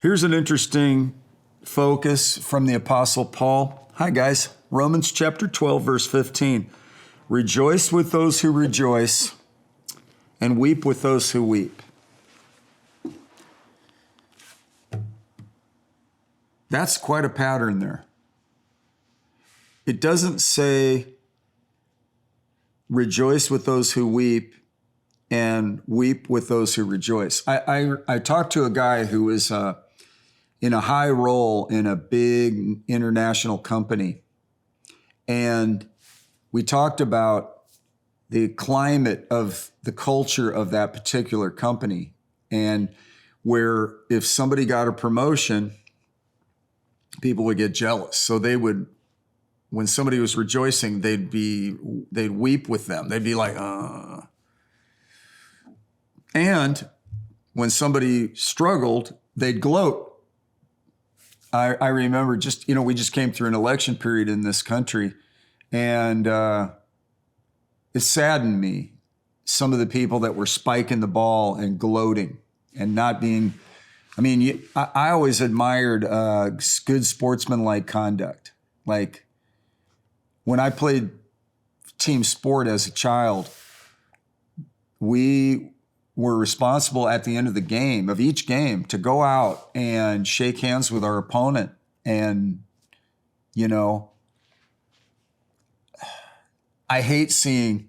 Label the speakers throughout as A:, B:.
A: Here's an interesting focus from the Apostle Paul. Hi, guys. Romans chapter 12, verse 15. Rejoice with those who rejoice and weep with those who weep. That's quite a pattern there. It doesn't say rejoice with those who weep and weep with those who rejoice. I talked to a guy who was in a high role in a big international company, and we talked about the climate of the culture of that particular company, and where if somebody got a promotion, people would get jealous. So they would, when somebody was rejoicing, they'd weep with them. They'd be like, And when somebody struggled, they'd gloat. I remember we just came through an election period in this country, and it saddened me, some of the people that were spiking the ball and gloating and not being, I always admired good sportsmanlike conduct. Like when I played team sport as a child, we were responsible at the end of the game, of each game, to go out and shake hands with our opponent. And, I hate seeing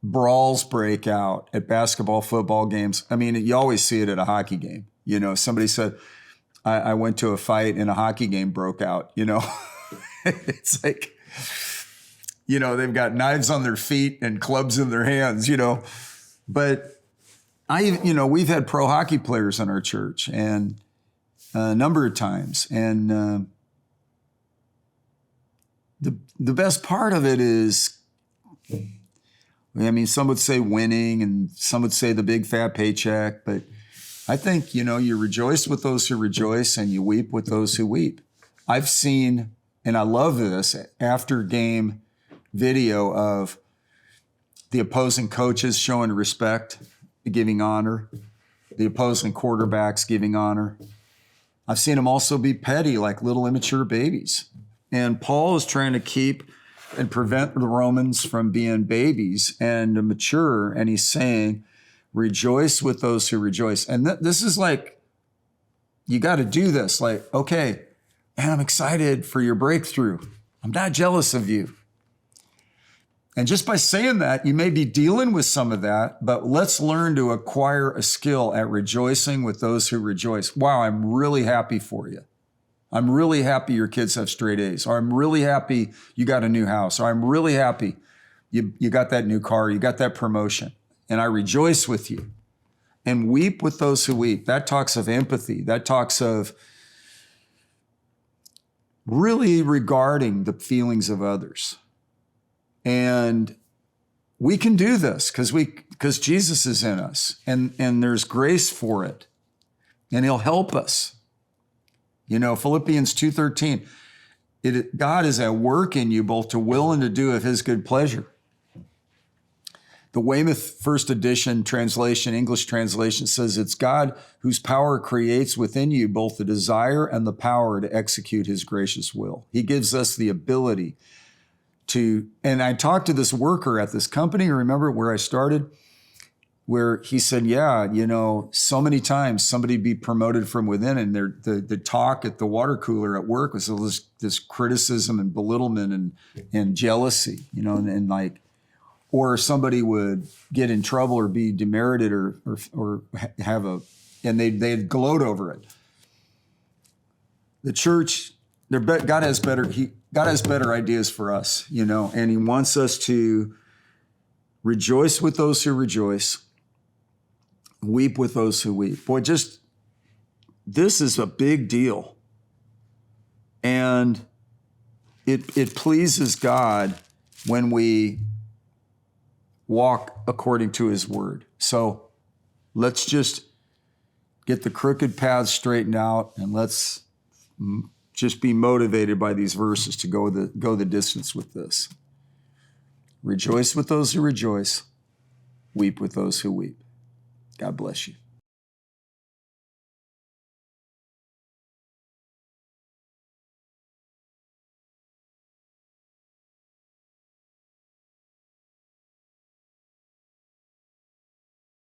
A: brawls break out at basketball, football games. You always see it at a hockey game. Somebody said, I went to a fight and a hockey game broke out, It's like, they've got knives on their feet and clubs in their hands, But we've had pro hockey players in our church and a number of times. And the best part of it is, some would say winning and some would say the big fat paycheck, but I think, you rejoice with those who rejoice and you weep with those who weep. I've seen, and I love this, after game video of the opposing coaches showing respect, giving honor, the opposing quarterbacks giving honor. I've seen them also be petty, like little immature babies. And Paul is trying to keep and prevent the Romans from being babies and mature. And he's saying, rejoice with those who rejoice. And this is like, you got to do this. Like, okay, man, I'm excited for your breakthrough. I'm not jealous of you. And just by saying that, you may be dealing with some of that, but let's learn to acquire a skill at rejoicing with those who rejoice. Wow, I'm really happy for you. I'm really happy your kids have straight A's, or I'm really happy you got a new house, or I'm really happy you got that new car, you got that promotion, and I rejoice with you. And weep with those who weep. That talks of empathy. That talks of really regarding the feelings of others. And we can do this because Jesus is in us, and there's grace for it, and he'll help us. Philippians 2:13, God is at work in you both to will and to do of his good pleasure. The Weymouth First Edition translation, English translation, says it's God whose power creates within you both the desire and the power to execute his gracious will. He gives us the ability and I talked to this worker at this company, remember where I started, where he said, so many times somebody be promoted from within, and the talk at the water cooler at work was this criticism and belittlement and jealousy, and like, or somebody would get in trouble or be demerited or have and they'd gloat over it. The church, God has better ideas for us, and he wants us to rejoice with those who rejoice, weep with those who weep. Boy, this is a big deal. And it pleases God when we walk according to his word. So let's just get the crooked paths straightened out, and let's just be motivated by these verses to go the distance with this. Rejoice with those who rejoice, weep with those who weep. God bless you.